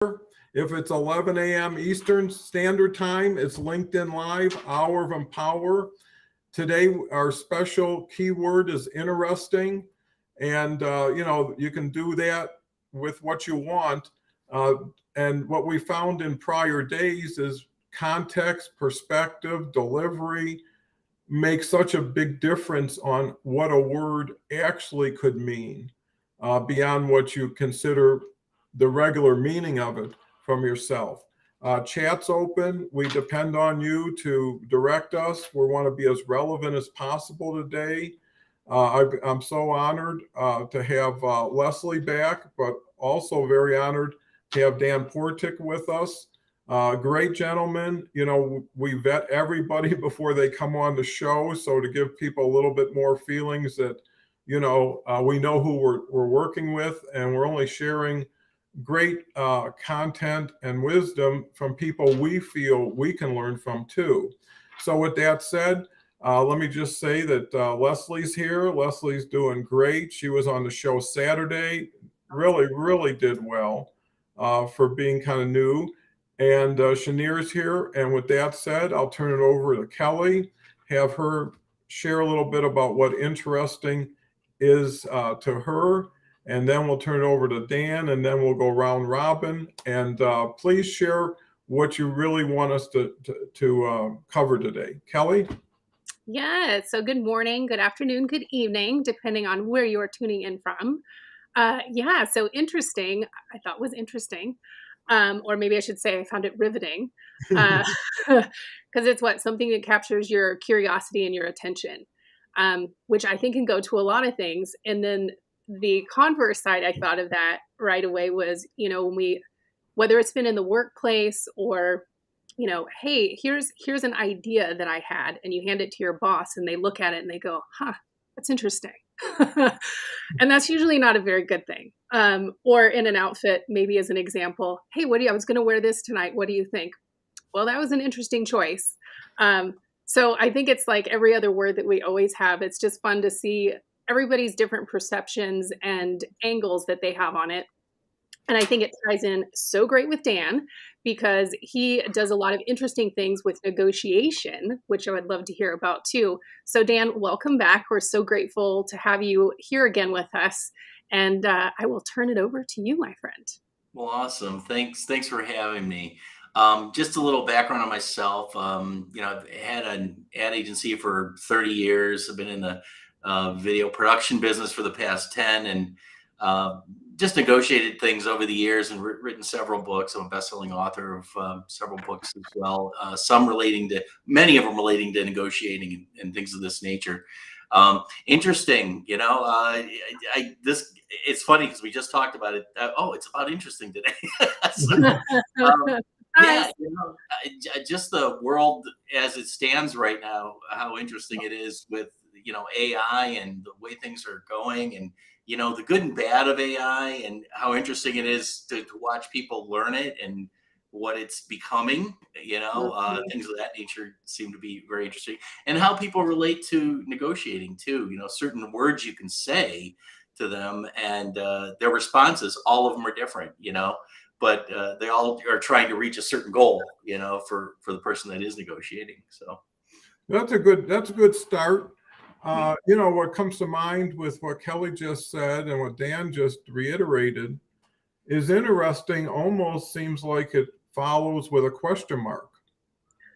If it's 11 a.m. Eastern Standard Time, it's LinkedIn Live, Hour of Empower. Today, our special keyword is interesting. And, you can do that with what you want. And what we found in prior days is context, perspective, delivery make such a big difference on what a word actually could mean beyond what you consider the regular meaning of it from yourself. Chat's open. We depend on you to direct us. We want to be as relevant as possible today. I'm so honored to have Leslie back, but also very honored to have Dan Portik with us. Great gentleman. We vet everybody before they come on the show. So to give people a little bit more feelings that, we know who we're working with, and we're only sharing great content and wisdom from people we feel we can learn from too. So with that said, let me just say that Leslie's here. Leslie's doing great. She was on the show Saturday. Really did well for being kind of new. And Shanir's here. And with that said, I'll turn it over to Kelle, have her share a little bit about what interesting is to her. And then we'll turn it over to Dan, and then we'll go round robin. And please share what you really want us to cover today. Kelle? Yeah, so good morning, good afternoon, good evening, depending on where you are tuning in from. So interesting, I thought was interesting. Or maybe I should say I found it riveting, because it's something that captures your curiosity and your attention, which I think can go to a lot of things. And then the converse side I thought of that right away was, whether it's been in the workplace or, hey, here's an idea that I had, and you hand it to your boss and they look at it and they go, huh, that's interesting. And that's usually not a very good thing. Or in an outfit, maybe as an example, hey, I was going to wear this tonight. What do you think? Well, that was an interesting choice. So I think it's like every other word that we always have. It's just fun to see everybody's different perceptions and angles that they have on it. And I think it ties in so great with Dan because he does a lot of interesting things with negotiation, which I would love to hear about too. So Dan, welcome back. We're so grateful to have you here again with us. And I will turn it over to you, my friend. Well, awesome. Thanks for having me. Just a little background on myself. I've had an ad agency for 30 years. I've been in the video production business for the past 10, and just negotiated things over the years and written several books. I'm a best-selling author of several books as well. Many of them relating to negotiating and things of this nature. Interesting, it's funny because we just talked about it. It's about interesting today. Just the world as it stands right now, how interesting it is with AI and the way things are going, and the good and bad of AI, and how interesting it is to watch people learn it and what it's becoming. Things of that nature seem to be very interesting, and how people relate to negotiating too. Certain words you can say to them, and their responses, all of them are different. But they all are trying to reach a certain goal. For the person that is negotiating. So that's a good start. What comes to mind with what Kelle just said and what Dan just reiterated is interesting. Almost seems like it follows with a question mark,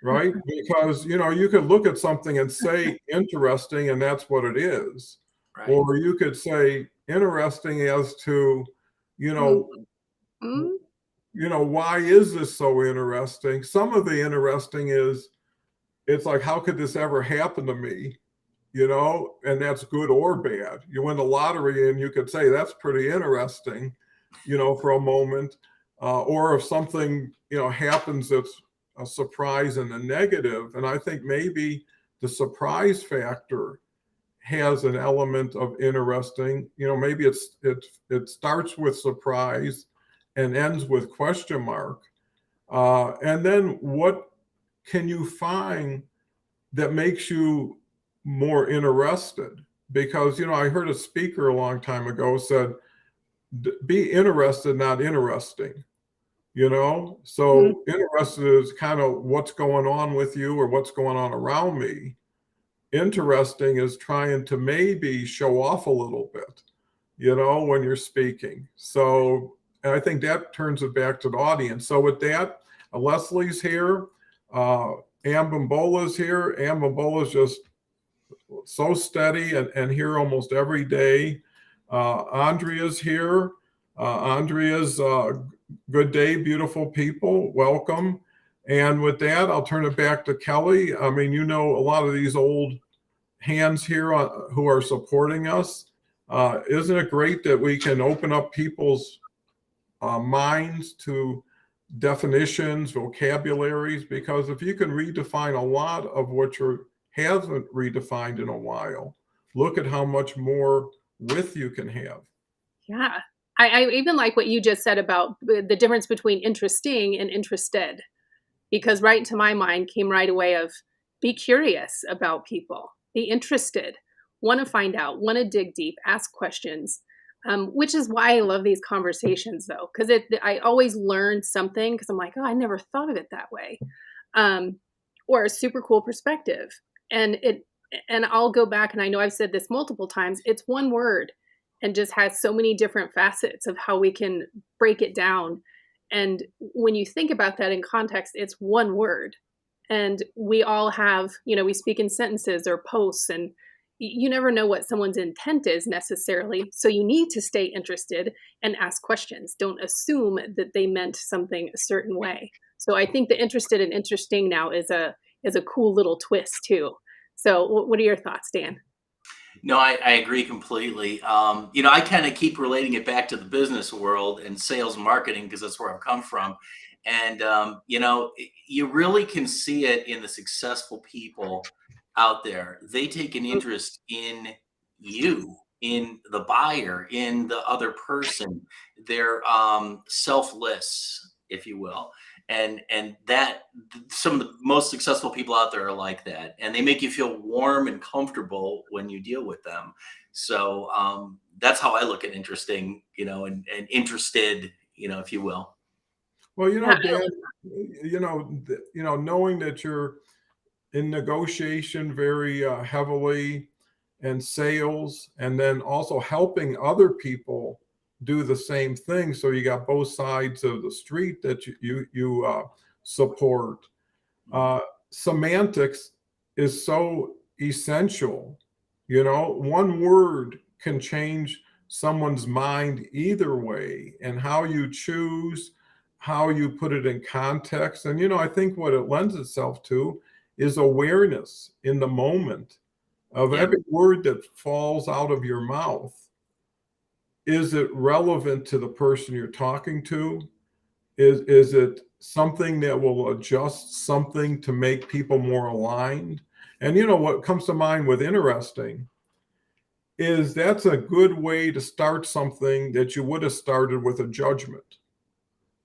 right? Because, you could look at something and say interesting, and that's what it is. Right. Or you could say interesting as to, why is this so interesting? Some of the interesting is, it's like, how could this ever happen to me? And that's good or bad. You win the lottery and you could say that's pretty interesting, for a moment. Or if something, happens that's a surprise and a negative. And I think maybe the surprise factor has an element of interesting. Maybe it starts with surprise and ends with question mark. And then what can you find that makes you more interested? Because I heard a speaker a long time ago said, be interested, not interesting. So interested is kind of what's going on with you or what's going on around me. Interesting is trying to maybe show off a little bit, when you're speaking. So and I think that turns it back to the audience. So with that, Leslie's here. Ambambola's here. Ambambola's just so steady and here almost every day. Andrea's here. Andrea's good day, beautiful people. Welcome. And with that, I'll turn it back to Kelle. I mean, a lot of these old hands here who are supporting us. Isn't it great that we can open up people's minds to definitions, vocabularies? Because if you can redefine a lot of what you haven't redefined in a while, look at how much more with you can have. Yeah. I even like what you just said about the difference between interesting and interested, because right into my mind came right away of be curious about people, be interested, want to find out, want to dig deep, ask questions, which is why I love these conversations though, because I always learn something because I'm like, oh, I never thought of it that way, or a super cool perspective. And I'll go back, and I know I've said this multiple times, it's one word and just has so many different facets of how we can break it down. And when you think about that in context, it's one word. And we all have, we speak in sentences or posts, and you never know what someone's intent is necessarily. So you need to stay interested and ask questions. Don't assume that they meant something a certain way. So I think the interested and interesting now is a cool little twist too. So what are your thoughts, Dan? No, I agree completely. I kind of keep relating it back to the business world and sales and marketing because that's where I've come from. And, you really can see it in the successful people out there. They take an interest in you, in the buyer, in the other person. They're selfless, if you will. And that some of the most successful people out there are like that, and they make you feel warm and comfortable when you deal with them. So that's how I look at interesting, and interested, if you will. Well, Yeah. Dan, knowing that you're in negotiation very heavily and sales, and then also helping other people do the same thing. So you got both sides of the street that you support. Semantics is so essential. One word can change someone's mind either way, and how you choose, how you put it in context. And I think what it lends itself to is awareness in the moment of every word that falls out of your mouth. Is it relevant to the person you're talking to? Is it something that will adjust something to make people more aligned? And what comes to mind with interesting is that's a good way to start something that you would have started with a judgment,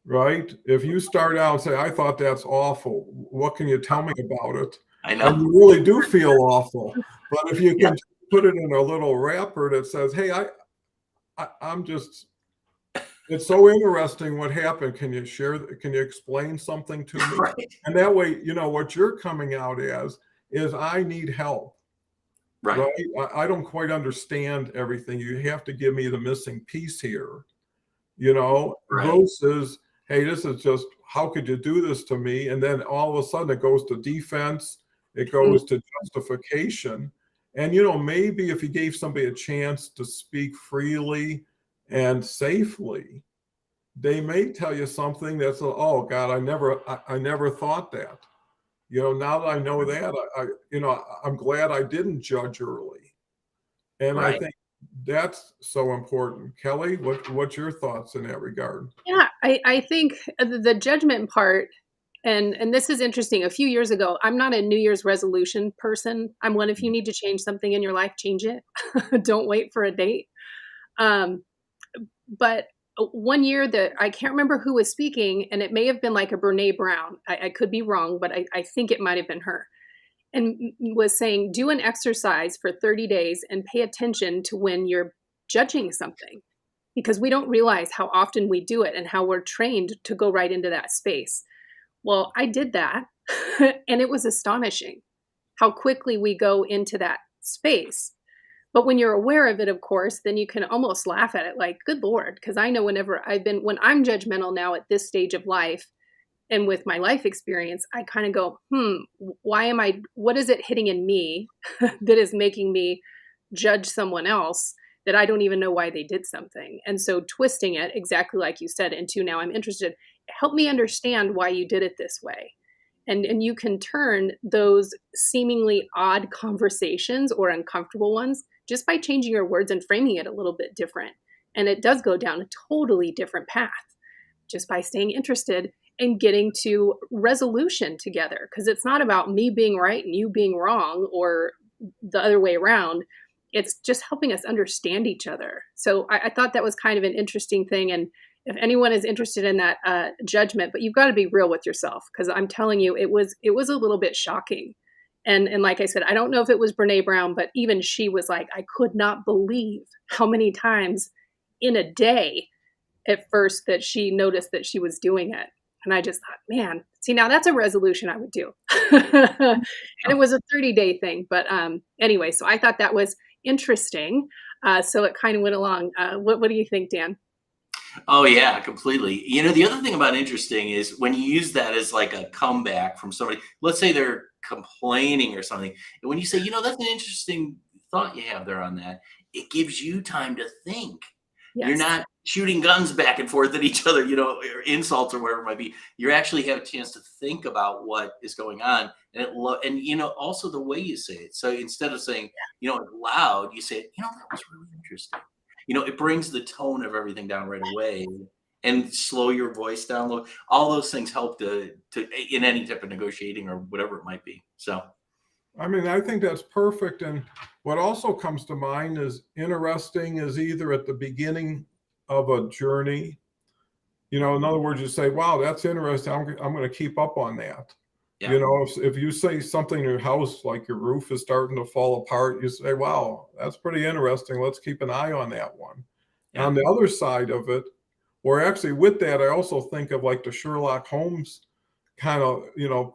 right? If you start out and say, I thought that's awful, what can you tell me about it? I know. And you really do feel awful. But if you can put it in a little wrapper that says, hey, I'm just, it's so interesting what happened. Can you explain something to me? Right. And that way, what you're coming out as is I need help. Right? I don't quite understand everything. You have to give me the missing piece here. Versus, hey, this is just, how could you do this to me? And then all of a sudden it goes to defense, it goes to justification. And, maybe if you gave somebody a chance to speak freely and safely, they may tell you something that's, oh God, I never thought that. Now that I know that, I'm glad I didn't judge early. And I think that's so important. Kelle, what's your thoughts in that regard? Yeah, I think the judgment part, and this is interesting. A few years ago, I'm not a New Year's resolution person. I'm one, if you need to change something in your life, change it. Don't wait for a date. But one year that I can't remember who was speaking, and it may have been like a Brene Brown. I could be wrong, but I think it might have been her. And was saying, do an exercise for 30 days and pay attention to when you're judging something. because we don't realize how often we do it and how we're trained to go right into that space. Well, I did that and it was astonishing how quickly we go into that space. But when you're aware of it, of course, then you can almost laugh at it like, good Lord. Because I know when I'm judgmental now at this stage of life and with my life experience, I kind of go, what is it hitting in me that is making me judge someone else that I don't even know why they did something? And so twisting it exactly like you said into now I'm interested, help me understand why you did it this way. And you can turn those seemingly odd conversations or uncomfortable ones just by changing your words and framing it a little bit different. And it does go down a totally different path just by staying interested and getting to resolution together. Because it's not about me being right and you being wrong or the other way around. It's just helping us understand each other. So I thought that was kind of an interesting thing. And if anyone is interested in that judgment, but you've got to be real with yourself, because I'm telling you, it was a little bit shocking. And like I said, I don't know if it was Brene Brown, but even she was like, I could not believe how many times in a day at first that she noticed that she was doing it. And I just thought, man, see, now that's a resolution I would do. And it was a 30-day thing. But anyway, so I thought that was interesting. So it kind of went along. What do you think, Dan? Oh yeah, completely. The other thing about interesting is when you use that as like a comeback from somebody, let's say they're complaining or something, and when you say, that's an interesting thought you have there on that, it gives you time to think. You're Yes. not shooting guns back and forth at each other, or insults or whatever it might be. You actually have a chance to think about what is going on, and also the way you say it. So instead of saying, it loud, you say, that was really interesting. It brings the tone of everything down right away and slow your voice down. All those things help to in any type of negotiating or whatever it might be. So, I mean, I think that's perfect. And what also comes to mind is interesting is either at the beginning of a journey. In other words, you say, wow, that's interesting. I'm going to keep up on that. yeah. If you say something in your house, like your roof is starting to fall apart, you say, wow, that's pretty interesting. Let's keep an eye on that one. Yeah. On the other side of it, or actually with that, I also think of like the Sherlock Holmes kind of,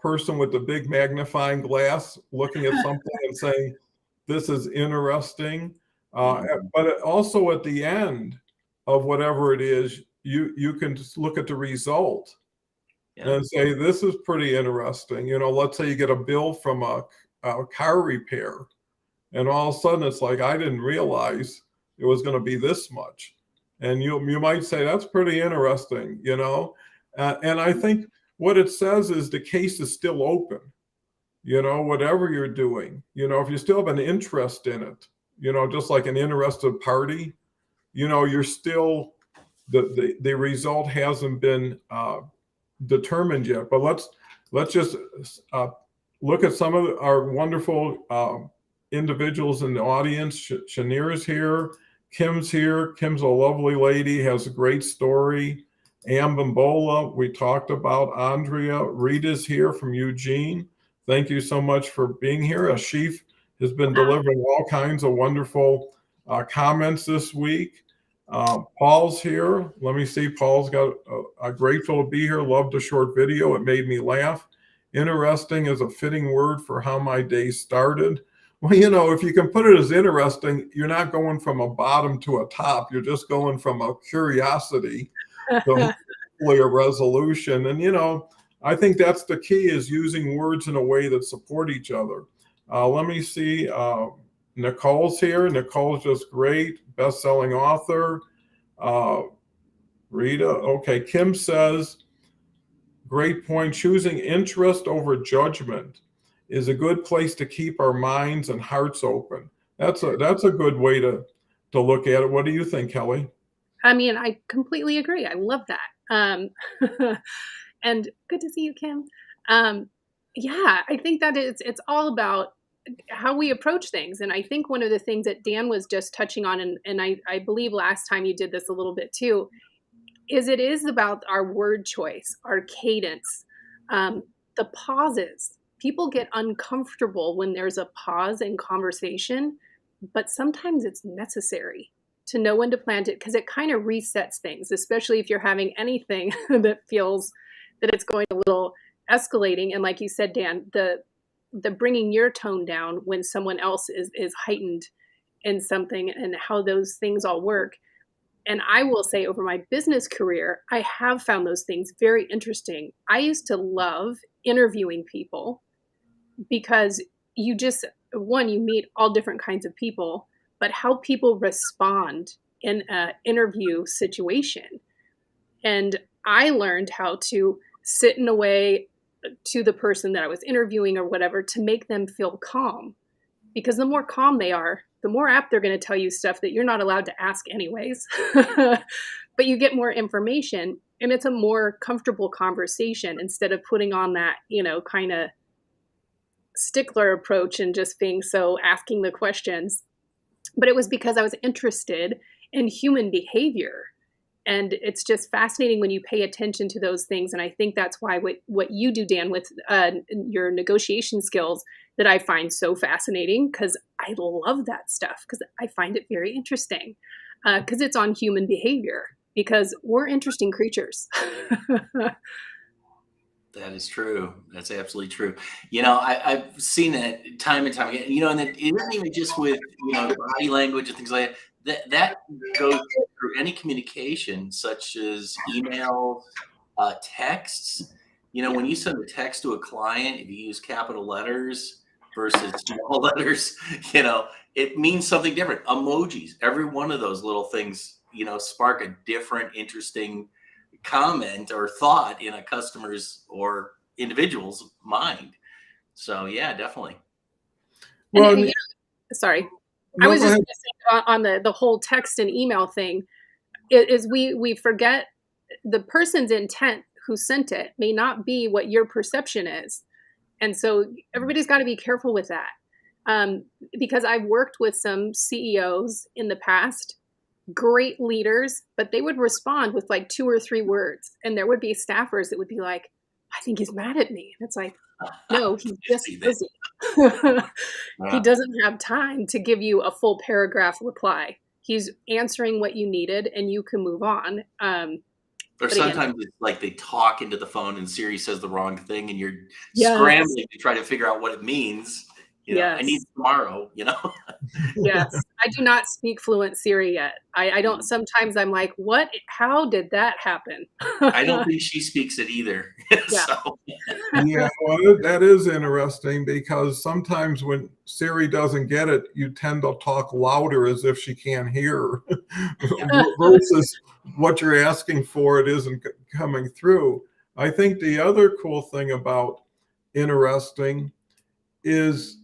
person with the big magnifying glass looking at something and saying, this is interesting. But also at the end of whatever it is, you can just look at the result. Yeah. And say, this is pretty interesting. Let's say you get a bill from a car repair, and all of a sudden it's like, I didn't realize it was going to be this much. And you might say, that's pretty interesting, and I think what it says is the case is still open, whatever you're doing, if you still have an interest in it, just like an interested party, you're still, the result hasn't been determined yet. But let's just look at some of our wonderful individuals in the audience. Shanir is here. Kim's here. Kim's a lovely lady, has a great story. Ambambola, we talked about. Andrea. Rita's here from Eugene. Thank you so much for being here. Ashif has been delivering all kinds of wonderful comments this week. Paul's here. Let me see. Paul's got grateful to be here. Loved the short video. It made me laugh. Interesting is a fitting word for how my day started. Well, if you can put it as interesting, you're not going from a bottom to a top. You're just going from a curiosity to hopefully a resolution. And, I think that's the key, is using words in a way that support each other. Let me see. Nicole's here. Nicole's just great. Best-selling author. Rita. Okay. Kim says, great point. Choosing interest over judgment is a good place to keep our minds and hearts open. That's a good way to look at it. What do you think, Kelly? I mean, I completely agree. I love that. And good to see you, Kim. Yeah, I think that it's all about how we approach things. And I think one of the things that Dan was just touching on, and I believe last time you did this a little bit too, is it is about our word choice, our cadence, the pauses. People get uncomfortable when there's a pause in conversation, but sometimes it's necessary. to know when to plant it, because it kind of resets things, especially if you're having anything that feels that it's going a little escalating. And like you said, Dan, the bringing your tone down when someone else is heightened in something, and how those things all work. And I will say, over my business career, I have found those things very interesting. I used to love interviewing people, because you just, one, you meet all different kinds of people, but how people respond in an interview situation. And I learned how to sit in a way to the person that I was interviewing or whatever, to make them feel calm. Because the more calm they are, the more apt they're going to tell you stuff that you're not allowed to ask anyways. But you get more information, and it's a more comfortable conversation, instead of putting on that, kind of stickler approach and just being so asking the questions. But it was because I was interested in human behavior. And it's just fascinating when you pay attention to those things. And I think that's why what you do, Dan, with your negotiation skills, that I find so fascinating, because I love that stuff, because I find it very interesting, because it's on human behavior, because we're interesting creatures. That is true. That's absolutely true. I've seen it time and time again. And it isn't even just with body language and things like that. That goes through any communication, such as email, texts. When you send a text to a client, if you use capital letters versus small letters, it means something different. Emojis, every one of those little things, spark a different, interesting comment or thought in a customer's or individual's mind. So yeah, definitely. Well, sorry. No, I was go just ahead. gonna say, on the whole text and email thing, is we forget the person's intent who sent it may not be what your perception is. And so everybody's got to be careful with that. Because I've worked with some CEOs in the past, great leaders, but they would respond with like 2 or 3 words. And there would be staffers that would be like, I think he's mad at me. And it's like, no, he's just busy. He doesn't have time to give you a full paragraph reply. He's answering what you needed, and you can move on. Or sometimes it's like they talk into the phone and Siri says the wrong thing, and you're scrambling to try to figure out what it means. I need tomorrow, Yes. I do not speak fluent Siri yet. I don't. Sometimes I'm like, what? How did that happen? I don't think she speaks it either. Yeah. Yeah, well, that is interesting, because sometimes when Siri doesn't get it, you tend to talk louder as if she can't hear, versus what you're asking for, it isn't coming through. I think the other cool thing about interesting is,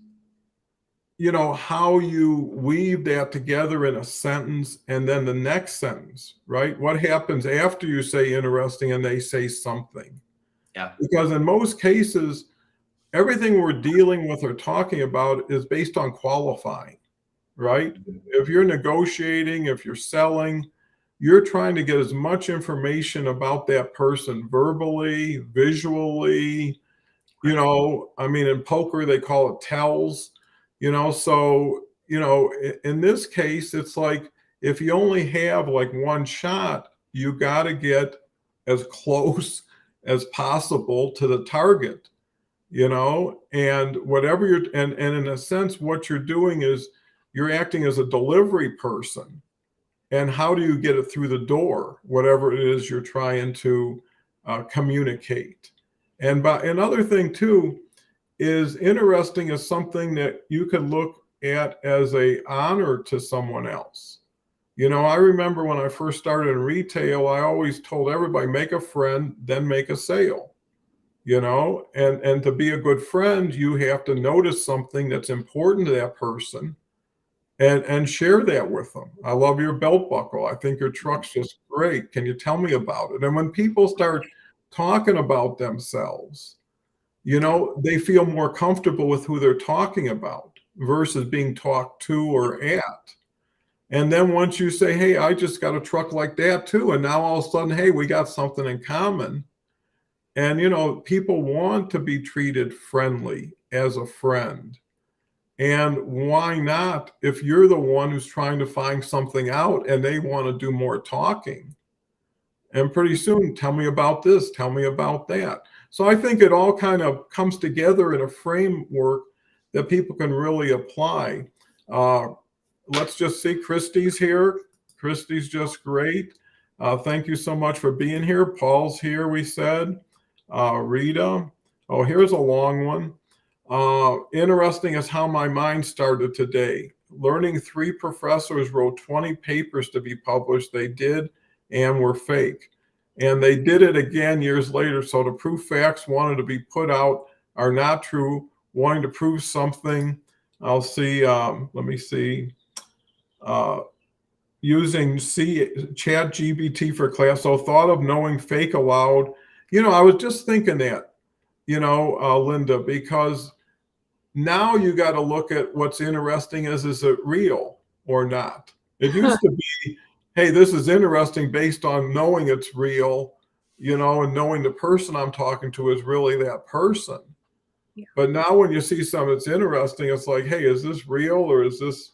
how you weave that together in a sentence, and then the next sentence, right? What happens after you say interesting and they say something? Yeah. Because in most cases, everything we're dealing with or talking about is based on qualifying, right? If you're negotiating, if you're selling, you're trying to get as much information about that person verbally, visually, in poker, they call it tells, so, in this case, it's like, if you only have like one shot, you got to get as close as possible to the target, and whatever and in a sense, what you're doing is you're acting as a delivery person. And how do you get it through the door, whatever it is you're trying to communicate? And another thing too is, interesting is something that you could look at as a honor to someone else. I remember when I first started in retail, I always told everybody, make a friend, then make a sale. And to be a good friend, you have to notice something that's important to that person and share that with them. I love your belt buckle. I think your truck's just great. Can you tell me about it? And when people start talking about themselves, they feel more comfortable with who they're talking about versus being talked to or at. And then once you say, hey, I just got a truck like that too, and now all of a sudden, hey, we got something in common. And, people want to be treated friendly as a friend. And why not, if you're the one who's trying to find something out and they want to do more talking, and pretty soon, tell me about this, tell me about that. So I think it all kind of comes together in a framework that people can really apply. Let's just see, Christy's here. Christy's just great. Thank you so much for being here. Paul's here, we said. Rita. Oh, here's a long one. Interesting is how my mind started today. Learning 3 professors wrote 20 papers to be published. They did and were fake. And they did it again years later. So to prove facts wanted to be put out are not true. Wanting to prove something, I'll see, let me see. Using chat GBT for class. So thought of knowing fake aloud. I was just thinking that, Linda, because now you got to look at what's interesting is it real or not? It used to be, hey, this is interesting based on knowing it's real, and knowing the person I'm talking to is really that person. Yeah. But now when you see something that's interesting, it's like, hey, is this real or is this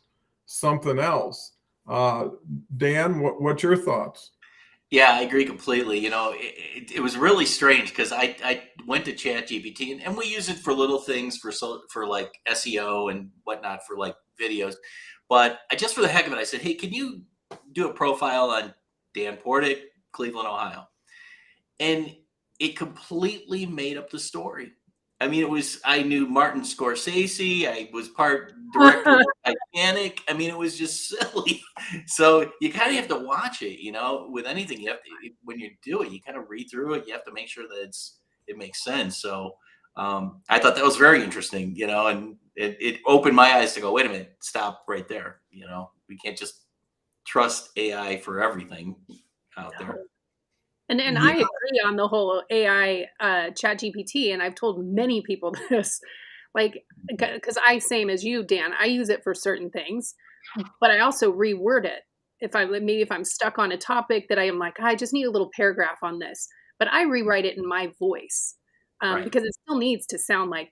something else? Dan, what's your thoughts? Yeah, I agree completely. It was really strange because I went to Chat GPT and we use it for little things for like SEO and whatnot for like videos. But just for the heck of it, I said, hey, can you do a profile on Dan Portik, Cleveland, Ohio? And it completely made up the story. I mean, I knew Martin Scorsese. I was part director of Titanic. I mean, it was just silly. So you kind of have to watch it, with anything you have to, when you do it, you kind of read through it. You have to make sure that it makes sense. So I thought that was very interesting, and it opened my eyes to go, wait a minute, stop right there. We can't just trust AI for everything out there. And I agree on the whole AI chat GPT, and I've told many people this, like, because same as you, Dan, I use it for certain things, but I also reword it. If I'm stuck on a topic that I am like, I just need a little paragraph on this, but I rewrite it in my voice Right. because it still needs to sound like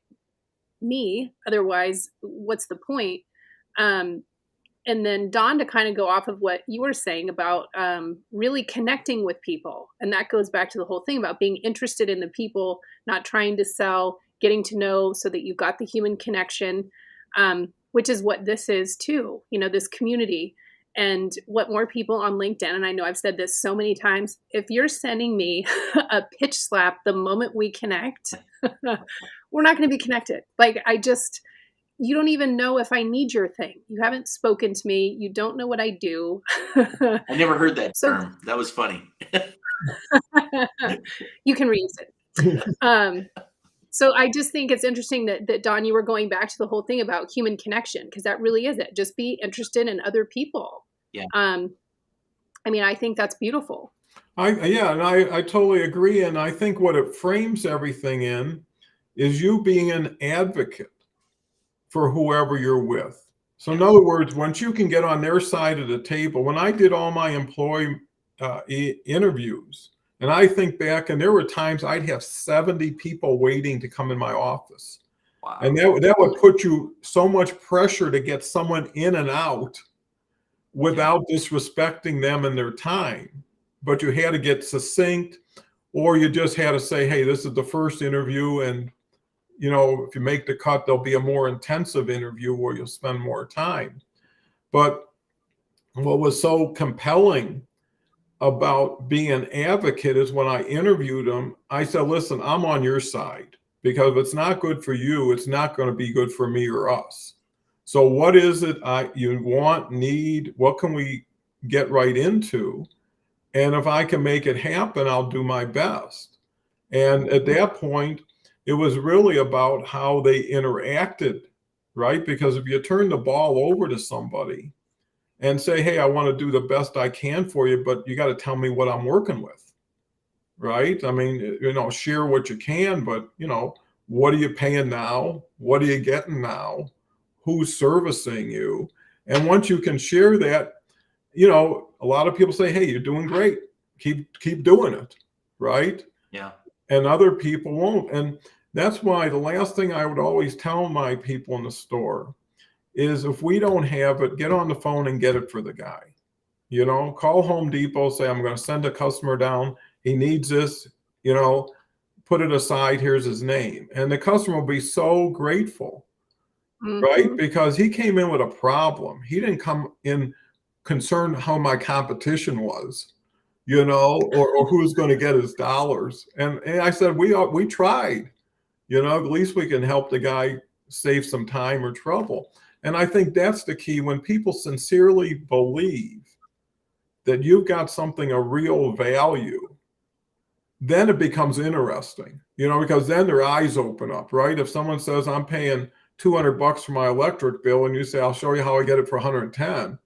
me. Otherwise, what's the point? And then Dawn, to kind of go off of what you were saying about really connecting with people. And that goes back to the whole thing about being interested in the people, not trying to sell, getting to know so that you've got the human connection, which is what this is too, this community. And what more people on LinkedIn, and I know I've said this so many times, if you're sending me a pitch slap the moment we connect, we're not going to be connected. Like you don't even know if I need your thing. You haven't spoken to me. You don't know what I do. I never heard that term. That was funny. You can reuse it. So I just think it's interesting that Dawn, you were going back to the whole thing about human connection, because that really is it. Just be interested in other people. Yeah. I think that's beautiful. I totally agree. And I think what it frames everything in is you being an advocate for whoever you're with. So in other words, once you can get on their side of the table, when I did all my employee interviews, and I think back, and there were times I'd have 70 people waiting to come in my office. Wow. And that would put you so much pressure to get someone in and out without disrespecting them and their time. But you had to get succinct, or you just had to say, hey, this is the first interview, and if you make the cut, there'll be a more intensive interview where you'll spend more time. But what was so compelling about being an advocate is when I interviewed them, I said, listen, I'm on your side, because if it's not good for you, it's not going to be good for me or us. So what is it you want, need? What can we get right into? And if I can make it happen, I'll do my best. And at that point, it was really about how they interacted, right? Because if you turn the ball over to somebody and say, hey, I want to do the best I can for you, but you got to tell me what I'm working with, right? I mean, share what you can, but, what are you paying now? What are you getting now? Who's servicing you? And once you can share that, a lot of people say, hey, you're doing great. Keep doing it, right? Yeah. And other people won't. And that's why the last thing I would always tell my people in the store is if we don't have it, get on the phone and get it for the guy. You know, call Home Depot, say, I'm going to send a customer down. He needs this, you know, put it aside. Here's his name. And the customer will be so grateful, right? Because he came in with a problem. He didn't come in concerned how my competition was, you know, or who's going to get his dollars. And I said, we tried, you know, at least we can help the guy save some time or trouble. And I think that's the key. When people sincerely believe that you've got something of real value, then it becomes interesting, you know, because then their eyes open up, right? If someone says, I'm paying $200 for my electric bill, and you say, I'll show you how I get it for 110,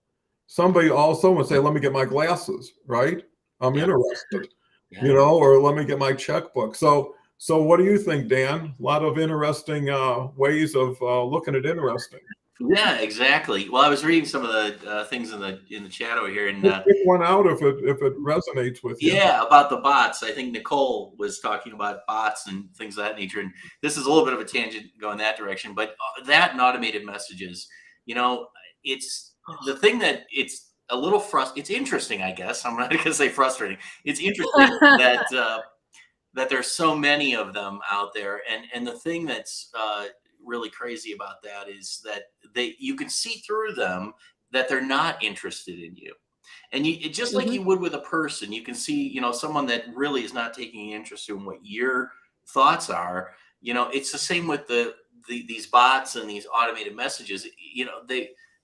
somebody also would say, let me get my glasses, right? I'm interested, you know, or let me get my checkbook. So what do you think, Dan? A lot of interesting ways of looking at interesting. Yeah, exactly. Well, I was reading some of the things in the chat over here, and pick one out if it resonates with you. Yeah, about the bots. I think Nicole was talking about bots and things of that nature. And this is a little bit of a tangent going that direction, but that and automated messages, you know, it's the thing that it's a little it's interesting, I guess. I'm not going to say frustrating. It's interesting that there's so many of them out there. And the thing that's really crazy about that is that you can see through them that they're not interested in you. And just like you would with a person, you can see, you know, someone that really is not taking interest in what your thoughts are. You know, it's the same with these bots and these automated messages. You know,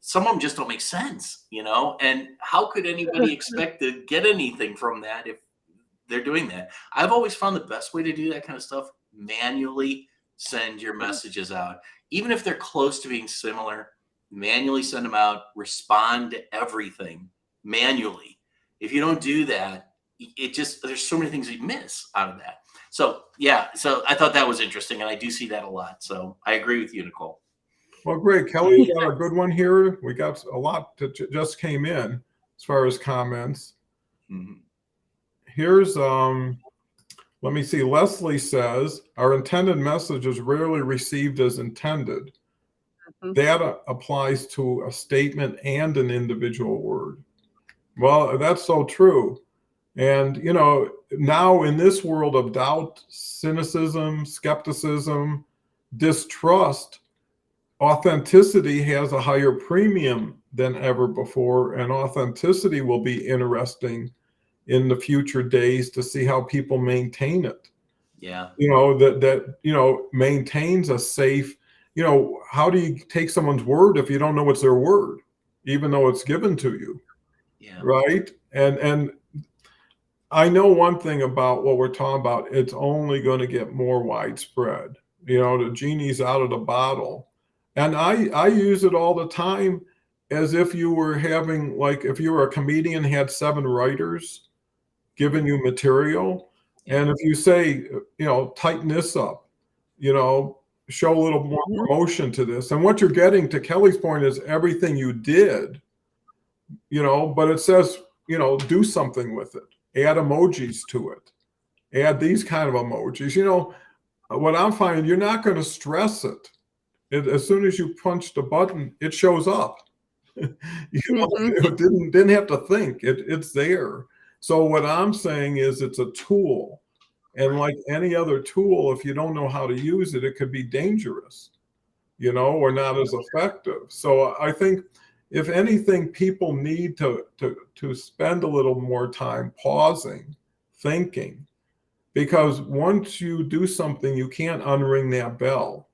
some of them just don't make sense, you know, and how could anybody expect to get anything from that if they're doing that? I've always found the best way to do that kind of stuff, manually send your messages out. Even if they're close to being similar, manually send them out, respond to everything manually. If you don't do that, there's so many things you miss out of that. So yeah, so I thought that was interesting, and I do see that a lot. So I agree with you, Nicole. Well, great. Kelly, you got a good one here. We got a lot that just came in as far as comments. Here's let me see. Leslie says, our intended message is rarely received as intended. That applies to a statement and an individual word. Well, that's so true. And, you know, now in this world of doubt, cynicism, skepticism, distrust, authenticity has a higher premium than ever before. And authenticity will be interesting in the future days to see how people maintain it. Yeah. You know, that you know, maintains a safe, you know, how do you take someone's word if you don't know it's their word, even though it's given to you? Yeah. Right. And I know one thing about what we're talking about, it's only going to get more widespread. You know, the genie's out of the bottle. And I use it all the time as if you were having, like, if you were a comedian, had 7 writers giving you material. And if you say, you know, tighten this up, you know, show a little more promotion to this. And what you're getting, to Kelly's point, is everything you did, you know, but it says, you know, do something with it. Add emojis to it. Add these kind of emojis. You know, what I'm finding, you're not going to stress it. As soon as you punch the button, it shows up. You know, it didn't have to think. It's there. So what I'm saying is it's a tool. And like any other tool, if you don't know how to use it, it could be dangerous, you know, or not as effective. So I think, if anything, people need to spend a little more time pausing, thinking, because once you do something, you can't unring that bell.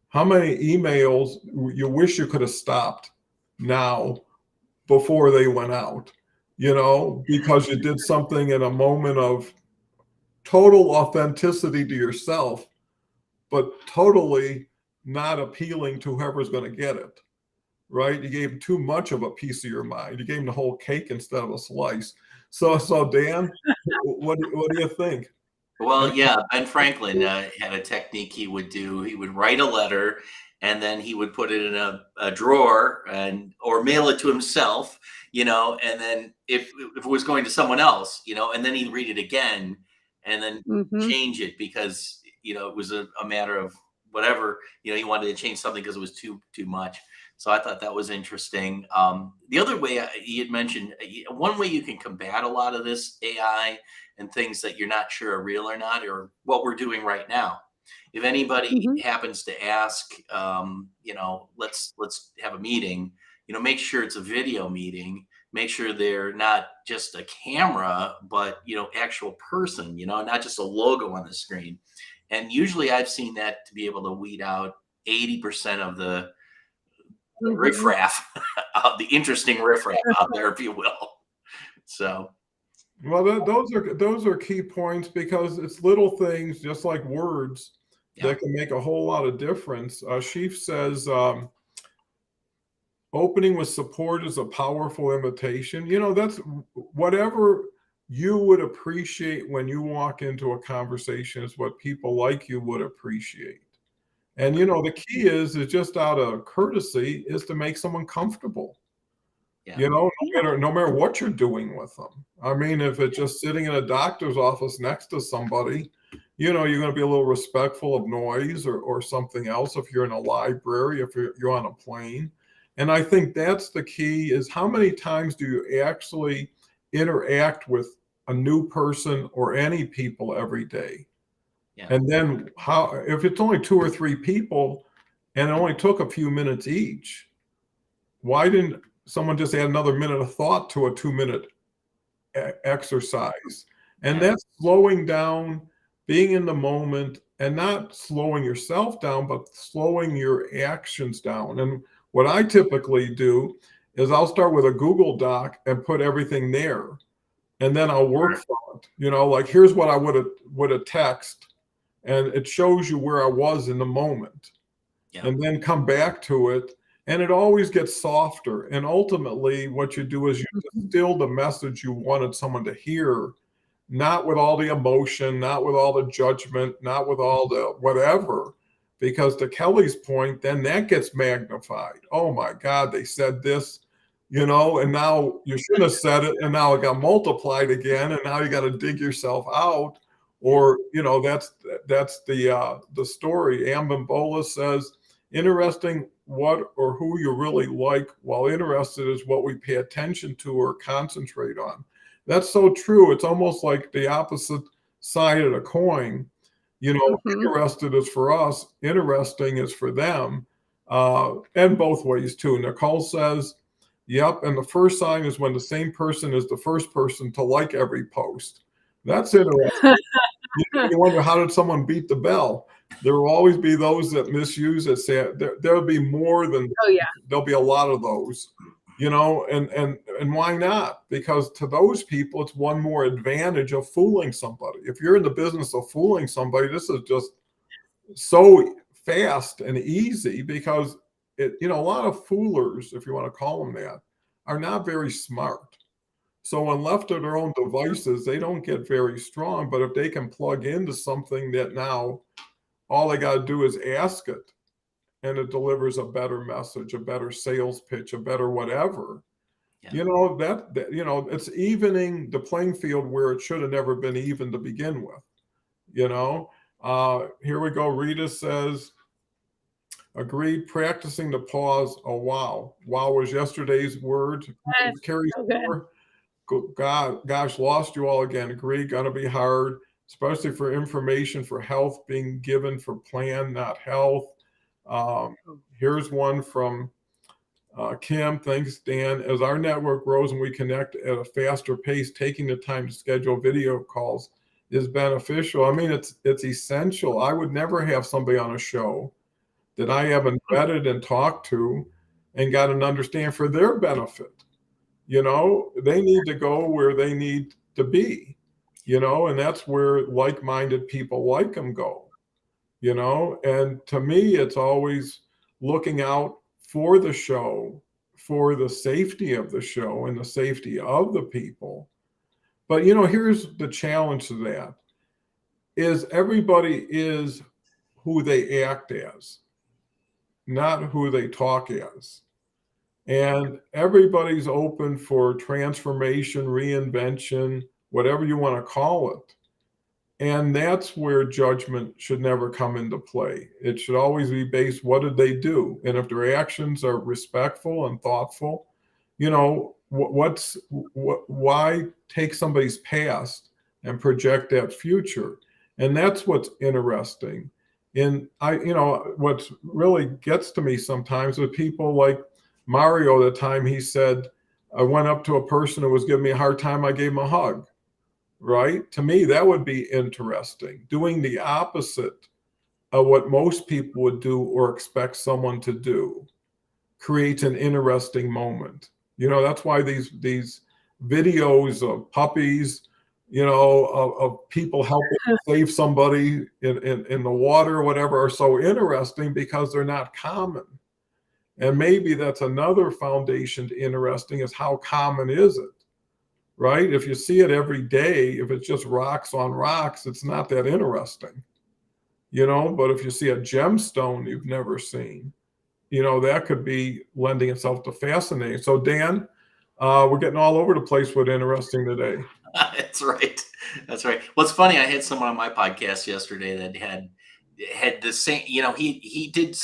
How many emails you wish you could have stopped now before they went out, you know, because you did something in a moment of total authenticity to yourself, but totally not appealing to whoever's going to get it, right? You gave too much of a piece of your mind. You gave them the whole cake instead of a slice. So Dan, what do you think? Well, yeah, Ben Franklin had a technique he would do. He would write a letter, and then he would put it in a drawer or mail it to himself, you know, and then if it was going to someone else, you know, and then he'd read it again and then change it because, you know, it was a matter of whatever, you know, he wanted to change something because it was too much. So I thought that was interesting. The other way you had mentioned, one way you can combat a lot of this AI and things that you're not sure are real or not, or what we're doing right now. If anybody Mhm. happens to ask, let's have a meeting, make sure it's a video meeting. Make sure they're not just a camera, but actual person, not just a logo on the screen. And usually I've seen that to be able to weed out 80% of the Mhm. riffraff, the interesting riffraff out there, if you will. So, Well, those are key points because it's little things, just like words, yeah, that can make a whole lot of difference. Sheaf says, opening with support is a powerful invitation. That's whatever you would appreciate when you walk into a conversation is what people like you would appreciate. And the key is just out of courtesy is to make someone comfortable. yeah, No Yeah. matter what you're doing with them. I mean, if it's just sitting in a doctor's office next to somebody, you're going to be a little respectful of noise or something else. If you're in a library, if you're on a plane, and I think that's the key: is how many times do you actually interact with a new person or any people every day? yeah, And then how, if it's only two or three people, and it only took a few minutes each, why didn't someone just add another minute of thought to a 2-minute exercise? And yeah, that's slowing down, being in the moment, and not slowing yourself down, but slowing your actions down. And what I typically do is I'll start with a Google Doc and put everything there, and then I'll work sure, from it. Like here's what I would have text, and it shows you where I was in the moment, yeah, and then come back to it, and it always gets softer. And ultimately what you do is you Mhm. distill the message you wanted someone to hear, not with all the emotion, not with all the judgment, not with all the whatever, because to Kelly's point, then that gets magnified. Oh my God, they said this, and now you shouldn't have said it, and now it got multiplied again, and now you got to dig yourself out. yeah, Or that's the story. Ambimbola says, interesting what or who you really like, while interested is what we pay attention to or concentrate on. That's so true. It's almost like the opposite side of the coin. Mhm. Interested is for us, interesting is for them, and both ways too. Nicole says, yep. And the first sign is when the same person is the first person to like every post. That's interesting. You wonder, how did someone beat the bell? There will always be those that misuse it. Say there'll be more than, Oh, yeah. there'll be a lot of those, and why not? Because to those people, it's one more advantage of fooling somebody. If you're in the business of fooling somebody, this is just so fast and easy because a lot of foolers, if you want to call them that, are not very smart. So when left to their own devices, they don't get very strong. But if they can plug into something that now all they got to do is ask it, and it delivers a better message, a better sales pitch, a better whatever. yeah, It's evening the playing field where it should have never been even to begin with. You know, Here we go. Rita says, agreed. Practicing the pause. Oh wow, wow was yesterday's word. Yes. Carrie So good. Store. God, gosh, lost you all again. Agree, gonna be hard, especially for information for health being given for plan, not health. Here's one from Kim. Thanks, Dan. As our network grows and we connect at a faster pace, taking the time to schedule video calls is beneficial. I mean, it's essential. I would never have somebody on a show that I haven't vetted and talked to and got an understand for their benefit. They need to go where they need to be, and that's where like-minded people like them go, and to me, it's always looking out for the show, for the safety of the show and the safety of the people. But, here's the challenge to that is everybody is who they act as, not who they talk as. And everybody's open for transformation, reinvention, whatever you want to call it. And that's where judgment should never come into play. It should always be based, what did they do? And if their actions are respectful and thoughtful, why take somebody's past and project that future? And that's what's interesting. And what really gets to me sometimes with people like Mario, the time he said, I went up to a person who was giving me a hard time, I gave him a hug. Right? To me, that would be interesting. Doing the opposite of what most people would do or expect someone to do creates an interesting moment. That's why these videos of puppies, of people helping save somebody in the water or whatever are so interesting, because they're not common. And maybe that's another foundation to interesting, is how common is it? Right? If you see it every day, if it's just rocks on rocks, it's not that interesting, but if you see a gemstone you've never seen, that could be lending itself to fascinating. So Dan, we're getting all over the place with interesting today. That's right. That's right. Well, it's funny. I had someone on my podcast yesterday that had the same, he did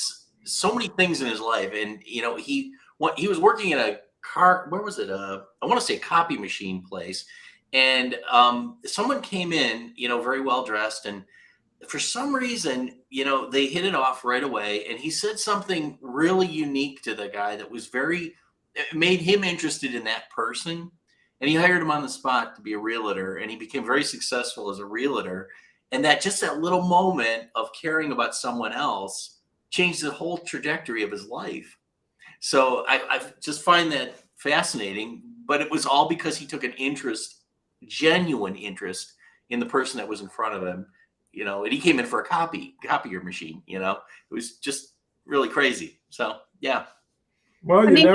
so many things in his life. And, he was working in a where was it? I want to say a copy machine place. And someone came in, very well dressed. And for some reason, they hit it off right away. And he said something really unique to the guy that was it made him interested in that person. And he hired him on the spot to be a realtor. And he became very successful as a realtor. And that little moment of caring about someone else changed the whole trajectory of his life. So I just find that fascinating, but it was all because he took an genuine interest in the person that was in front of him, and he came in for a copier machine, it was just really crazy. So, yeah. Well, I think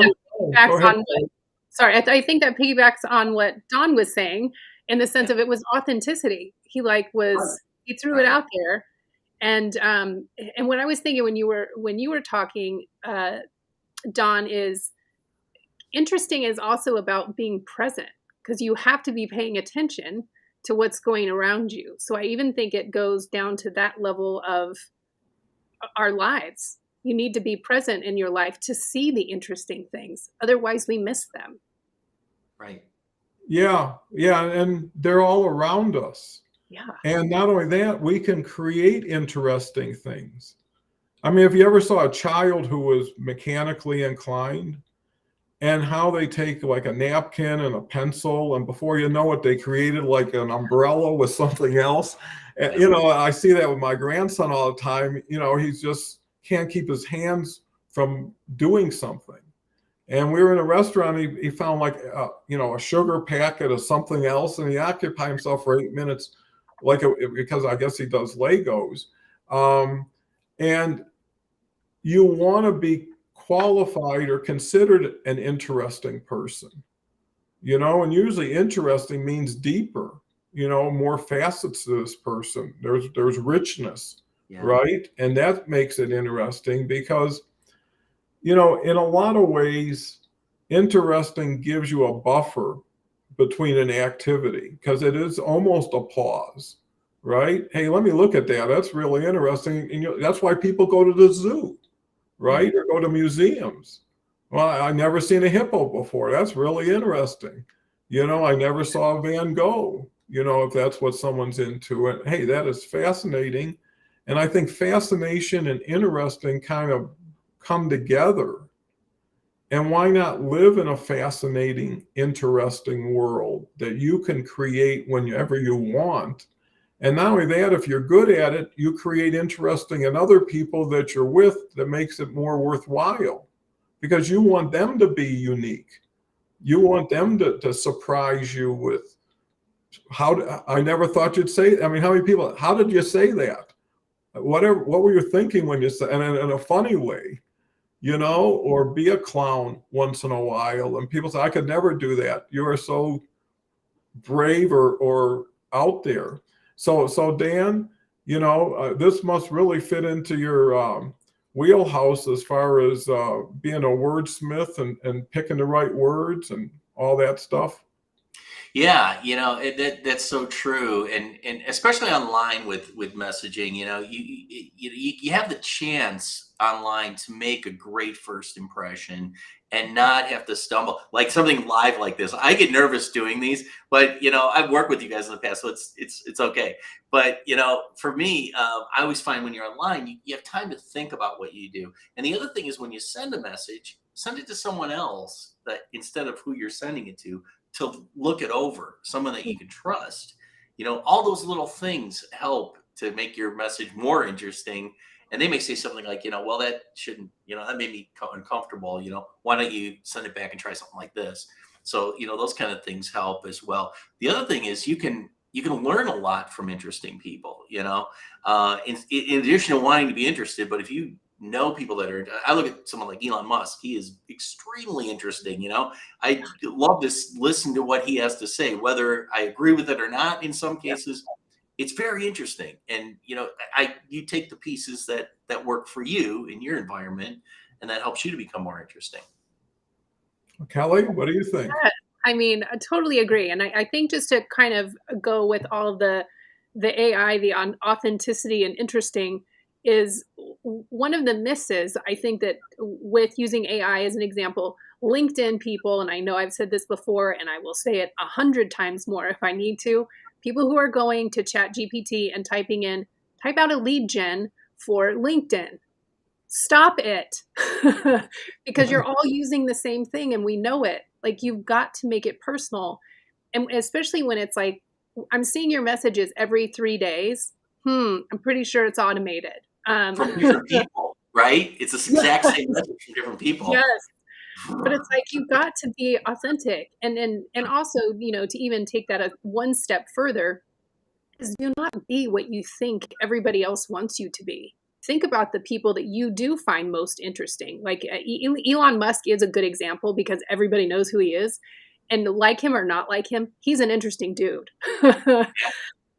I think that piggybacks on what Don was saying, in the sense of it was authenticity. He he threw it out there. And what I was thinking when you were talking, Don, is interesting is also about being present, because you have to be paying attention to what's going around you. So I even think it goes down to that level of our lives. You need to be present in your life to see the interesting things. Otherwise, we miss them. Right. Yeah. And they're all around us. Yeah. And not only that, we can create interesting things. I mean, if you ever saw a child who was mechanically inclined, and how they take like a napkin and a pencil, and before you know it, they created like an umbrella with something else. And, I see that with my grandson all the time. He just can't keep his hands from doing something. And we were in a restaurant, he found like, a sugar packet of something else, and he occupied himself for 8 minutes, because I guess he does Legos. And you want to be qualified or considered an interesting person, and usually interesting means deeper, more facets to this person. There's richness, right? And that makes it interesting because, in a lot of ways, interesting gives you a buffer between an activity, because it is almost a pause, right? Hey, let me look at that. That's really interesting. And that's why people go to the zoo, right? Or go to museums. Well, I never seen a hippo before. That's really interesting. I never saw a Van Gogh, if that's what someone's into. And hey, that is fascinating. And I think fascination and interesting kind of come together. And why not live in a fascinating, interesting world that you can create whenever you want? And not only that, if you're good at it, you create interesting in other people that you're with, that makes it more worthwhile, because you want them to be unique. You want them to surprise you with I never thought you'd say, how many people, how did you say that? What were you thinking when you said, and in a funny way, or be a clown once in a while. And people say, I could never do that. You are so brave or out there. So Dan, this must really fit into your wheelhouse as far as being a wordsmith and picking the right words and all that stuff. Yeah, that's so true, and especially online with messaging, you have the chance online to make a great first impression and not have to stumble like something live like this. I get nervous doing these, but I've worked with you guys in the past, so it's okay. But for me, I always find when you're online, you have time to think about what you do. And the other thing is when you send a message, send it to someone else that instead of who you're sending it to look it over, someone that you can trust. All those little things help to make your message more interesting. And they may say something like, well, that shouldn't, that made me uncomfortable. Why don't you send it back and try something like this? So, those kind of things help as well. The other thing is you can learn a lot from interesting people, in addition to wanting to be interested. But if you know people that are, I look at someone like Elon Musk, he is extremely interesting. I love to listen to what he has to say, whether I agree with it or not. In some cases, it's very interesting. And, you take the pieces that work for you in your environment, and that helps you to become more interesting. Kelle, what do you think? Yeah, I mean, I totally agree. And I think just to kind of go with all of the AI, the authenticity and interesting is one of the misses. I think that with using AI as an example, LinkedIn people, and I know I've said this before, and I will say it 100 times more if I need to, people who are going to Chat GPT and type out a lead gen for LinkedIn. Stop it. Because you're all using the same thing and we know it. Like, you've got to make it personal. And especially when it's like, I'm seeing your messages every 3 days. I'm pretty sure it's automated. From different people, right? It's the exact same message from different people. Yes. But it's like, you've got to be authentic. And also, to even take that one step further is do not be what you think everybody else wants you to be. Think about the people that you do find most interesting. Like Elon Musk is a good example because everybody knows who he is. And like him or not like him, he's an interesting dude.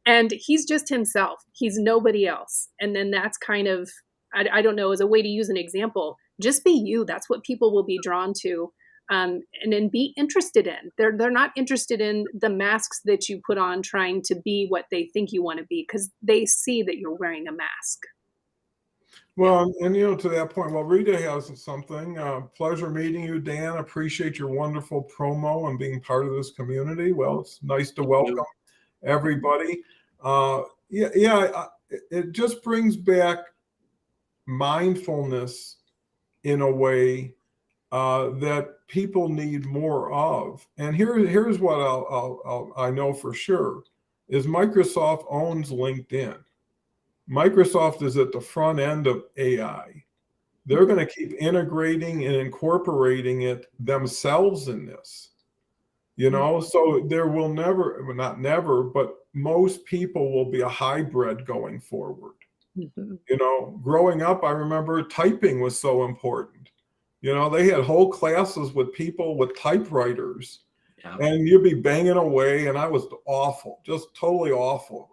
And he's just himself. He's nobody else. And then that's kind of, I don't know, as a way to use an example, just be you. That's what people will be drawn to. And then be interested in. They're not interested in the masks that you put on trying to be what they think you want to be, because they see that you're wearing a mask. Well, and to that point, well, Rita has something. Pleasure meeting you, Dan. Appreciate your wonderful promo and being part of this community. Well, it's nice to welcome everybody. It just brings back mindfulness in a way that people need more of. And here's what I know for sure is Microsoft owns LinkedIn. Microsoft is at the front end of AI. They're going to keep integrating and incorporating it themselves in this, so there will not never, but most people will be a hybrid going forward. Growing up, I remember typing was so important. They had whole classes with people with typewriters, and you'd be banging away, and I was awful, just totally awful,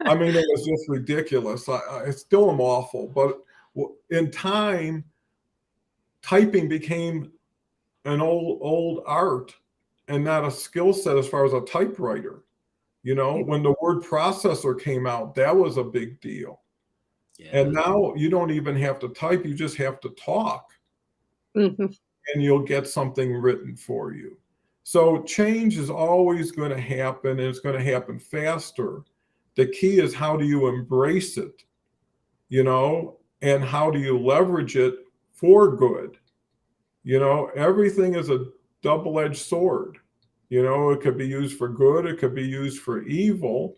I mean, it was just ridiculous. I still am awful, but in time, typing became an old art and not a skill set as far as a typewriter. When the word processor came out, that was a big deal. Yeah. And now you don't even have to type, you just have to talk. And you'll get something written for you. So change is always going to happen, and it's going to happen faster. The key is, how do you embrace it, and how do you leverage it for good? Everything is a double-edged sword. It could be used for good, it could be used for evil.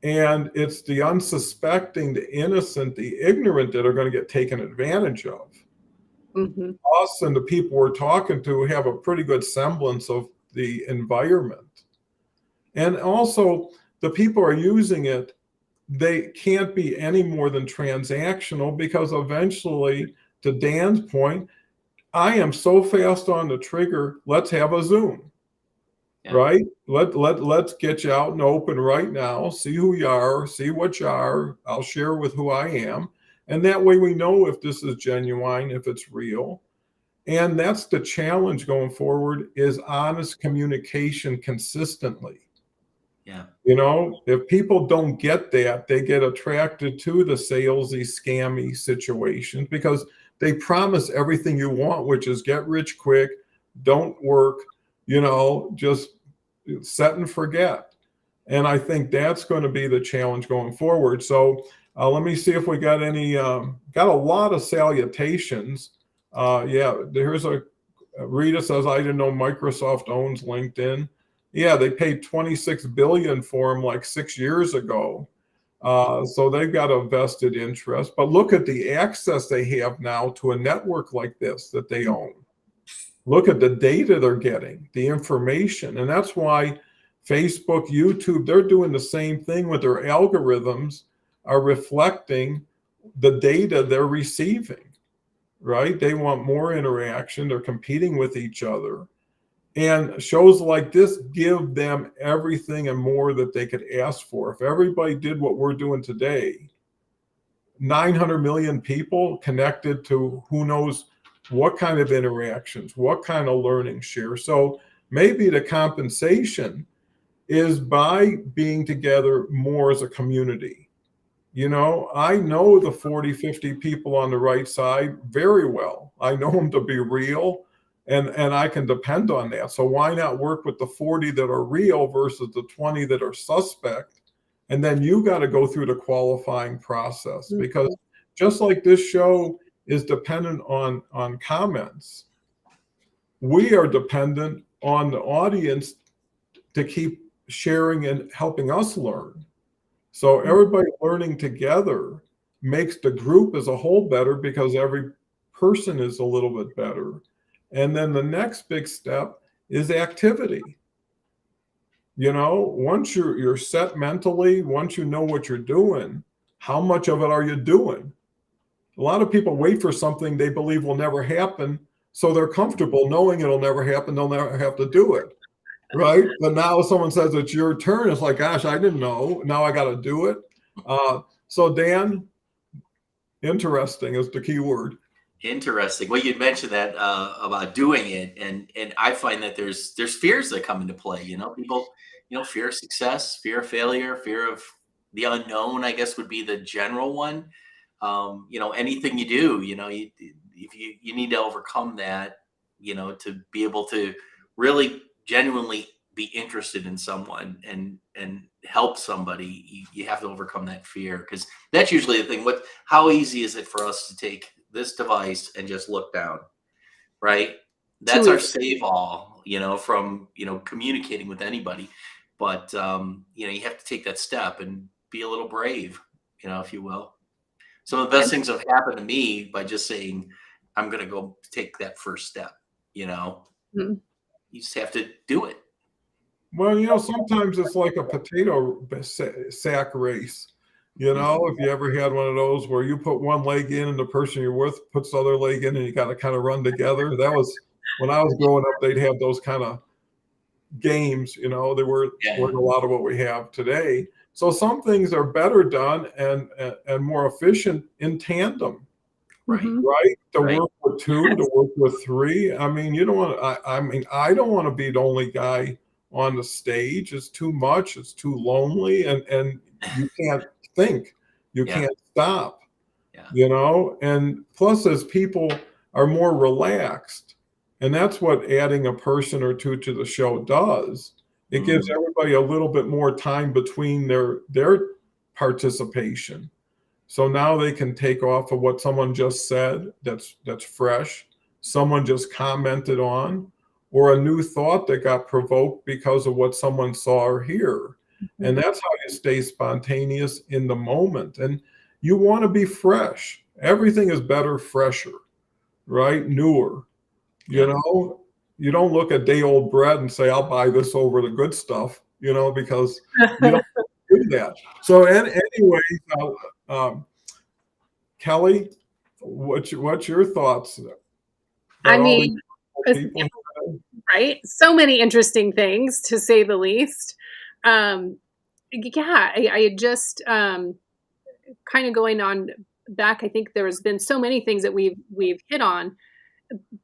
And it's the unsuspecting, the innocent, the ignorant that are going to get taken advantage of. Us and the people we're talking to have a pretty good semblance of the environment. And also, the people are using it, they can't be any more than transactional, because eventually, to Dan's point, I am so fast on the trigger, let's have a Zoom, right? Let's get you out and open right now, see who you are, see what you are, I'll share with who I am. And that way we know if this is genuine, if it's real. And that's the challenge going forward, is honest communication consistently. Yeah. You know, if people don't get that, they get attracted to the salesy, scammy situations because they promise everything you want, which is get rich quick, don't work, you know, just set and forget. And I think that's going to be the challenge going forward. So let me see if we got any, got a lot of salutations. Yeah, here's Rita says, I didn't know Microsoft owns LinkedIn. Yeah, they paid 26 billion for them like 6 years ago. So they've got a vested interest. But look at the access they have now to a network like this that they own. Look at the data they're getting, the information. And that's why Facebook, YouTube, they're doing the same thing with their algorithms, are reflecting the data they're receiving, right? They want more interaction. They're competing with each other. And shows like this give them everything and more that they could ask for. If everybody did what we're doing today, 900 million people connected to who knows what kind of interactions, what kind of learning share. So maybe the compensation is by being together more as a community. You know, I know the 40, 50 people on the right side very well. I know them to be real, and I can depend on that. So why not work with the 40 that are real versus the 20 that are suspect? And then you got to go through the qualifying process, because just like this show is dependent on comments, we are dependent on the audience to keep sharing and helping us learn. So everybody learning together makes the group as a whole better, because every person is a little bit better. And then the next big step is activity. You know, once you're set mentally, once you know what you're doing, how much of it are you doing? A lot of people wait for something they believe will never happen, so they're comfortable knowing it'll never happen. They'll never have to do it, right? But now someone says it's your turn, it's like, gosh, I didn't know. Now I got to do it. So Dan, interesting is the key word. Interesting. Well, you'd mentioned that about doing it, and I find that there's fears that come into play. You know, people, fear of success, fear of failure, fear of the unknown, I guess, would be the general one. Anything you do, if you need to overcome that, to be able to really genuinely be interested in someone and help somebody, you have to overcome that fear, because that's usually the thing. How easy is it for us to take this device and just look down, right? That's our save all, from communicating with anybody. But you have to take that step and be a little brave, if you will. Some of the best things have happened to me by just saying, I'm going to go take that first step. You just have to do it. Well, sometimes it's like a potato sack race. If you ever had one of those where you put one leg in and the person you're with puts the other leg in and you got to kind of run together. That was when I was growing up, they'd have those kind of games, they weren't a lot of what we have today. So some things are better done and more efficient in tandem. Right. Right. To work with two, to work with three. I mean, you don't want I don't want to be the only guy on the stage. It's too much. It's too lonely. And you can't think. You can't stop. And plus, as people are more relaxed, and that's what adding a person or two to the show does. It gives everybody a little bit more time between their participation. So now they can take off of what someone just said that's fresh, someone just commented on, or a new thought that got provoked because of what someone saw or hear. And that's how you stay spontaneous in the moment. And you want to be fresh. Everything is better, fresher, right? Newer. You don't look at day-old bread and say, I'll buy this over the good stuff, because you don't do that. So anyway, Kelle, what's your thoughts? I mean, right? So many interesting things, to say the least. I just kind of going on back. I think there has been so many things that we've hit on,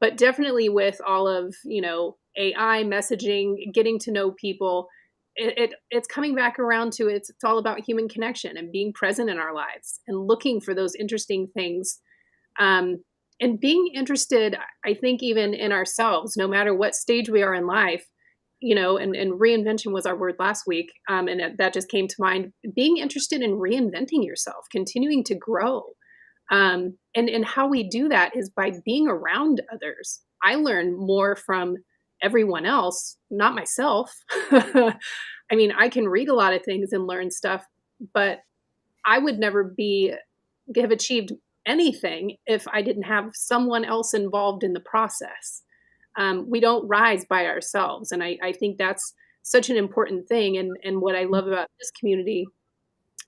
But definitely with all of, AI messaging, getting to know people, it's coming back around to it's all about human connection and being present in our lives and looking for those interesting things. Um, and being interested, I think, even in ourselves, no matter what stage we are in life, and reinvention was our word last week. That just came to mind. Being interested in reinventing yourself, continuing to grow. And how we do that is by being around others. I learn more from everyone else, not myself. I mean, I can read a lot of things and learn stuff, but I would never have achieved anything if I didn't have someone else involved in the process. We don't rise by ourselves. And I think that's such an important thing. And what I love about this community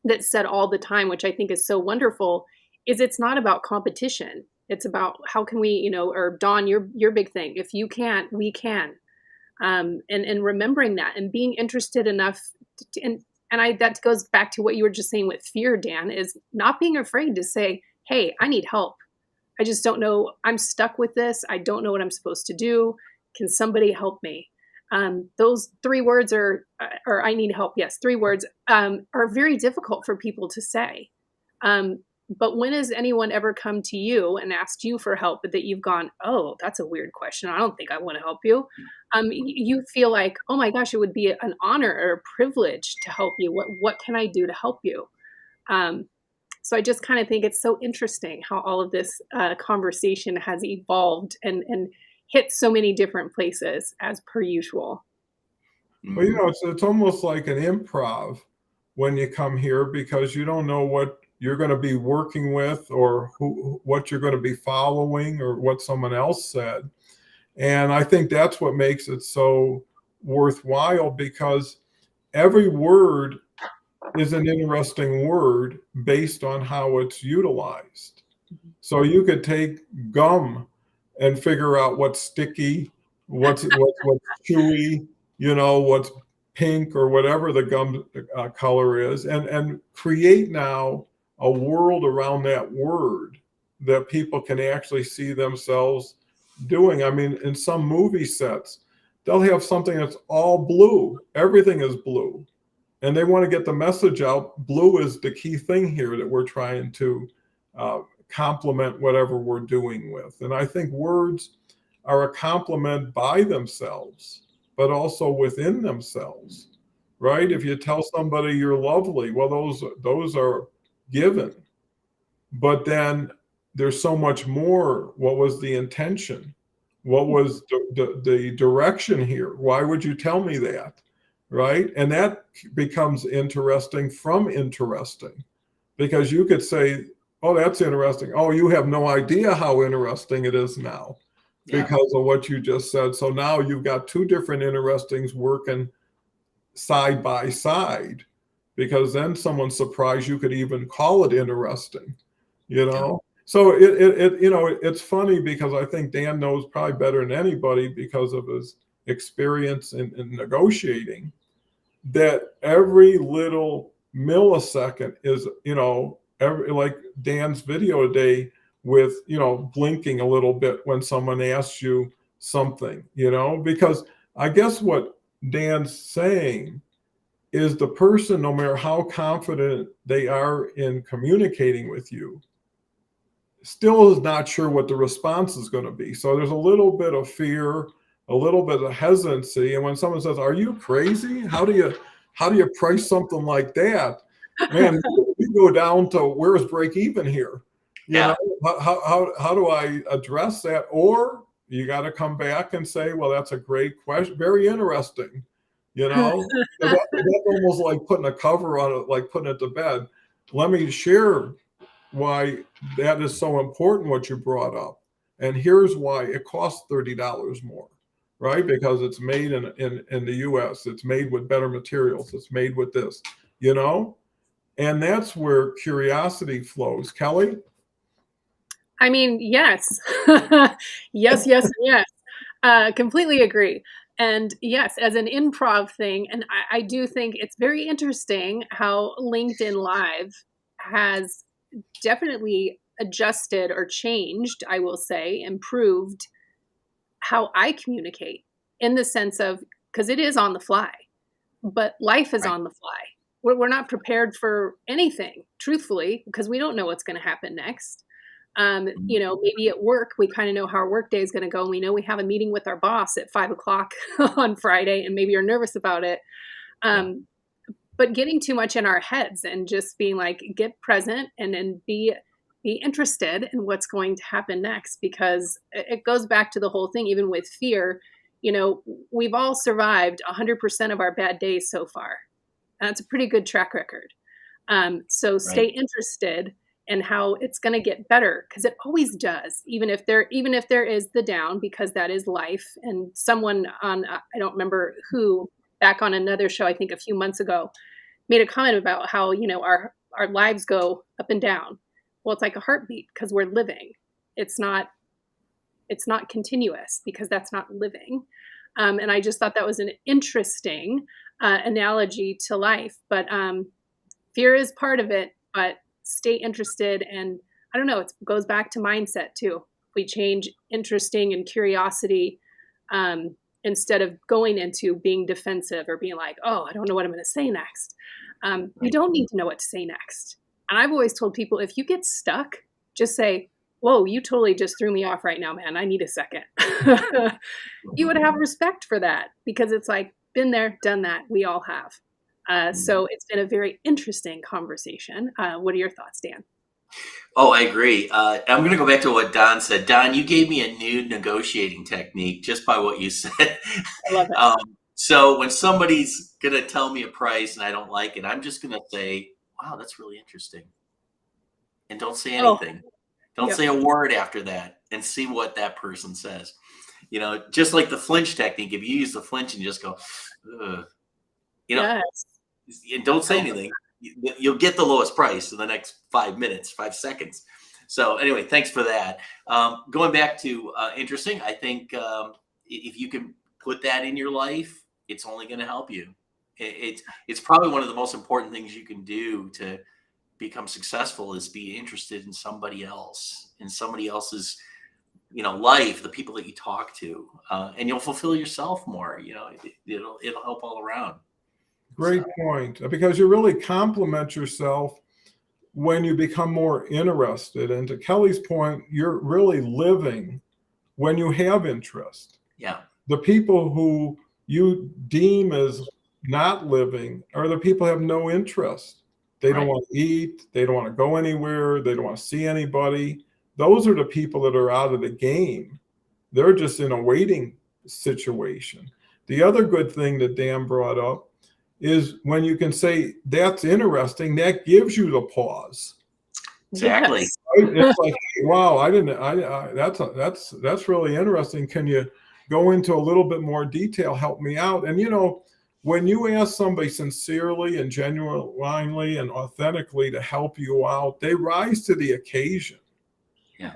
that's said all the time, which I think is so wonderful, is it's not about competition. It's about how can we, or Dawn, your big thing. If you can't, we can. And remembering that and being interested enough that goes back to what you were just saying with fear, Dan, is not being afraid to say, hey, I need help. I just don't know. I'm stuck with this. I don't know what I'm supposed to do. Can somebody help me? Those 3 words or I need help. Yes, 3 words are very difficult for people to say. But when has anyone ever come to you and asked you for help, but that you've gone, oh, that's a weird question. I don't think I want to help you. You feel like, oh my gosh, it would be an honor or a privilege to help you. What can I do to help you? So I just kind of think it's so interesting how all of this conversation has evolved and hit so many different places as per usual. Well, it's almost like an improv when you come here because you don't know what you're going to be working with or what you're going to be following or what someone else said. And I think that's what makes it so worthwhile because every word is an interesting word based on how it's utilized. So you could take gum and figure out what's sticky, what's chewy, what's pink or whatever the gum color is, and create now a world around that word that people can actually see themselves doing. I mean, in some movie sets, they'll have something that's all blue. Everything is blue. And they want to get the message out. Blue is the key thing here that we're trying to complement whatever we're doing with. And I think words are a complement by themselves, but also within themselves, right? If you tell somebody you're lovely, well, those are given. But then there's so much more. What was the intention? What was the direction here? Why would you tell me that? Right? And that becomes interesting from interesting because you could say, oh, that's interesting. Oh, you have no idea how interesting it is now because of what you just said. So now you've got 2 different interestings working side by side because then someone's surprised you could even call it interesting, So it's funny because I think Dan knows probably better than anybody because of his experience in negotiating that every little millisecond is, like Dan's video today with, blinking a little bit when someone asks you something, because I guess what Dan's saying is the person, no matter how confident they are in communicating with you, still is not sure what the response is going to be. So there's a little bit of fear, a little bit of hesitancy. And when someone says, "Are you crazy? How do you price something like that?" Man, we go down to where's break even here? How do I address that? Or you got to come back and say, "Well, that's a great question, very interesting." That's almost like putting a cover on it, like putting it to bed. Let me share why that is so important what you brought up, and here's why it costs $30 more, right? Because it's made in the US, it's made with better materials, it's made with this, and that's where curiosity flows. Kelly? I mean, yes. Yes. Completely agree. And yes, as an improv thing, and I do think it's very interesting how LinkedIn Live has definitely adjusted or changed, I will say, improved how I communicate, in the sense of, because it is on the fly, but life is Right. on the fly. We're not prepared for anything, truthfully, because we don't know what's going to happen next. Maybe at work, we kind of know how our work day is going to go. And we know we have a meeting with our boss at 5 o'clock on Friday, and maybe you're nervous about it. But getting too much in our heads and just being like, get present and then be interested in what's going to happen next, because it goes back to the whole thing, even with fear. We've all survived 100% of our bad days so far. That's a pretty good track record. So stay interested in how it's going to get better, because it always does, even if there is the down, because that is life. And someone on, I don't remember who, back on another show, I think a few months ago, made a comment about how, our lives go up and down. Well, it's like a heartbeat, because we're living. It's not continuous, because that's not living. And I just thought that was an interesting analogy to life. But fear is part of it, but stay interested. And I don't know, it goes back to mindset too. We change interesting and curiosity, instead of going into being defensive or being like, oh, I don't know what I'm going to say next. You don't need to know what to say next. And I've always told people, if you get stuck, just say, whoa, you totally just threw me off right now, man. I need a second. You would have respect for that, because it's like, been there, done that. We all have. So it's been a very interesting conversation. What are your thoughts, Dan? Oh, I agree. I'm going to go back to what Don said. Don, you gave me a new negotiating technique just by what you said. I love it. So when somebody's going to tell me a price and I don't like it, I'm just going to say, wow, that's really interesting. And don't say anything. Don't say a word after that, and see what that person says. Just like the flinch technique, if you use the flinch and just go, ugh, Yes. and don't say anything, you'll get the lowest price in the next 5 minutes, 5 seconds. So anyway, thanks for that. Going back to interesting, I think if you can put that in your life, it's only going to help you. It's probably one of the most important things you can do to become successful, is be interested in somebody else, in somebody else's life, the people that you talk to, and you'll fulfill yourself more. It'll help all around. Great point, because you really compliment yourself when you become more interested. And to Kelly's point, you're really living when you have interest. Yeah. The people who you deem as not living are the people who have no interest. They don't want to eat. They don't want to go anywhere. They don't want to see anybody. Those are the people that are out of the game. They're just in a waiting situation. The other good thing that Dan brought up is when you can say, that's interesting, that gives you the pause. Exactly. Yes. It's like, wow, that's really interesting. Can you go into a little bit more detail? Help me out. And when you ask somebody sincerely and genuinely and authentically to help you out, they rise to the occasion. Yes.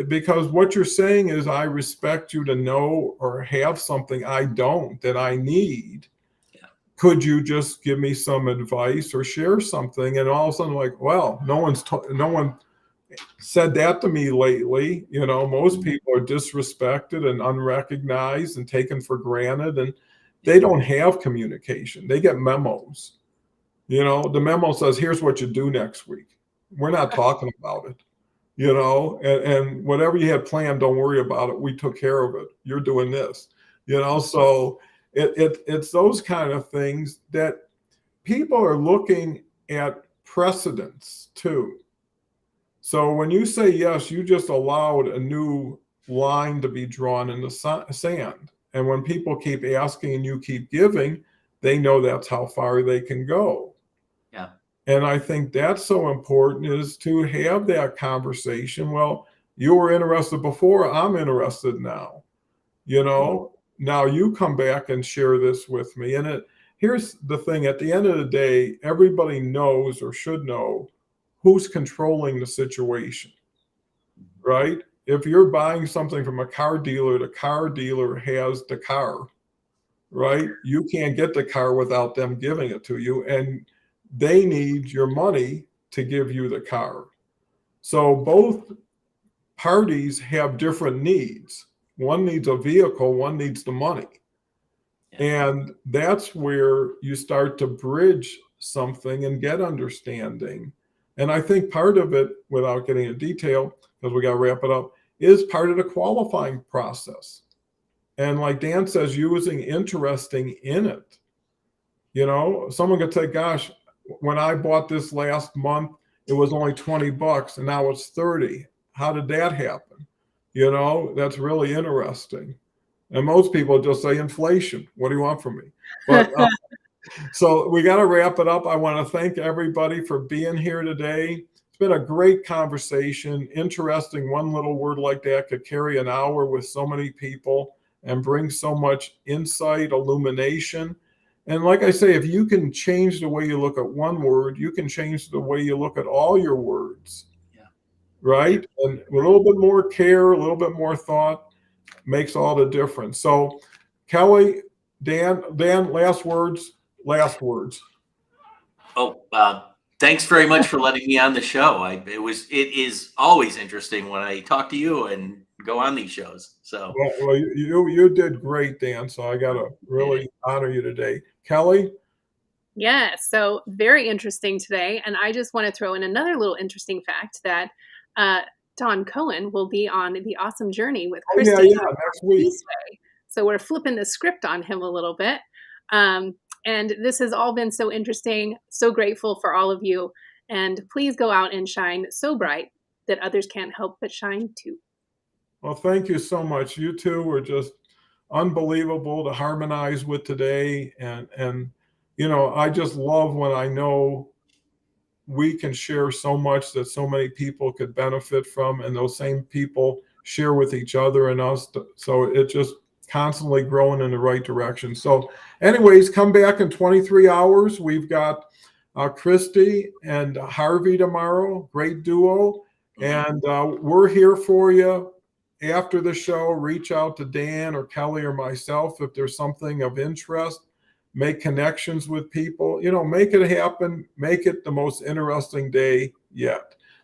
Because what you're saying is, I respect you to know or have something I don't, that I need. Yeah. Could you just give me some advice or share something? And all of a sudden, like, well, no one said that to me lately. Most people are disrespected and unrecognized and taken for granted, and they don't have communication. They get memos. The memo says, here's what you do next week. We're not talking about it. And whatever you had planned, don't worry about it. We took care of it. You're doing this, so it's those kind of things that people are looking at precedents too. So when you say yes, you just allowed a new line to be drawn in the sand. And when people keep asking and you keep giving, they know that's how far they can go. Yeah. And I think that's so important, is to have that conversation. Well, you were interested before, I'm interested now. Now you come back and share this with me. And here's the thing, at the end of the day, everybody knows, or should know, who's controlling the situation, right? If you're buying something from a car dealer, the car dealer has the car, right? You can't get the car without them giving it to you. And they need your money to give you the car. So both parties have different needs. one needs a vehicle, one needs the money. And that's where you start to bridge something and get understanding. And I think part of it, without getting into detail, because we got to wrap it up, is part of the qualifying process. And like Dan says, using interesting in it. You know, someone could say, gosh, when I bought this last month, it was only $20 and now it's 30. How did that happen? You know, that's really interesting. And most people just say inflation. What do you want from me? But so we got to wrap it up. I want to thank everybody for being here today. It's been a great conversation. Interesting. One little word like that could carry an hour with so many people and bring so much insight, illumination. And like I say, if you can change the way you look at one word, you can change the way you look at all your words. Yeah. Right? And a little bit more care, a little bit more thought makes all the difference. So Kelle, Dan, last words. Oh, thanks very much for letting me on the show. It is always interesting when I talk to you and go on these shows. So well you did great, Dan. So I got to really honor you today. Kelle? Yeah, so very interesting today. And I just want to throw in another little interesting fact that Don Cohen will be on The Awesome Journey with Christy next week. So we're flipping the script on him a little bit. And this has all been so interesting, so grateful for all of you. And please go out and shine so bright that others can't help but shine too. Well, thank you so much. You two were just unbelievable to harmonize with today. And you know, I just love when I know we can share so much that so many people could benefit from, and those same people share with each other and us. So it just constantly growing in the right direction. So anyways, come back in 23 hours. We've got Christy and Harvey tomorrow, great duo. And we're here for you after the show. Reach out to Dan or Kelle or myself if there's something of interest. Make connections with people, you know, make it happen, make it the most interesting day yet.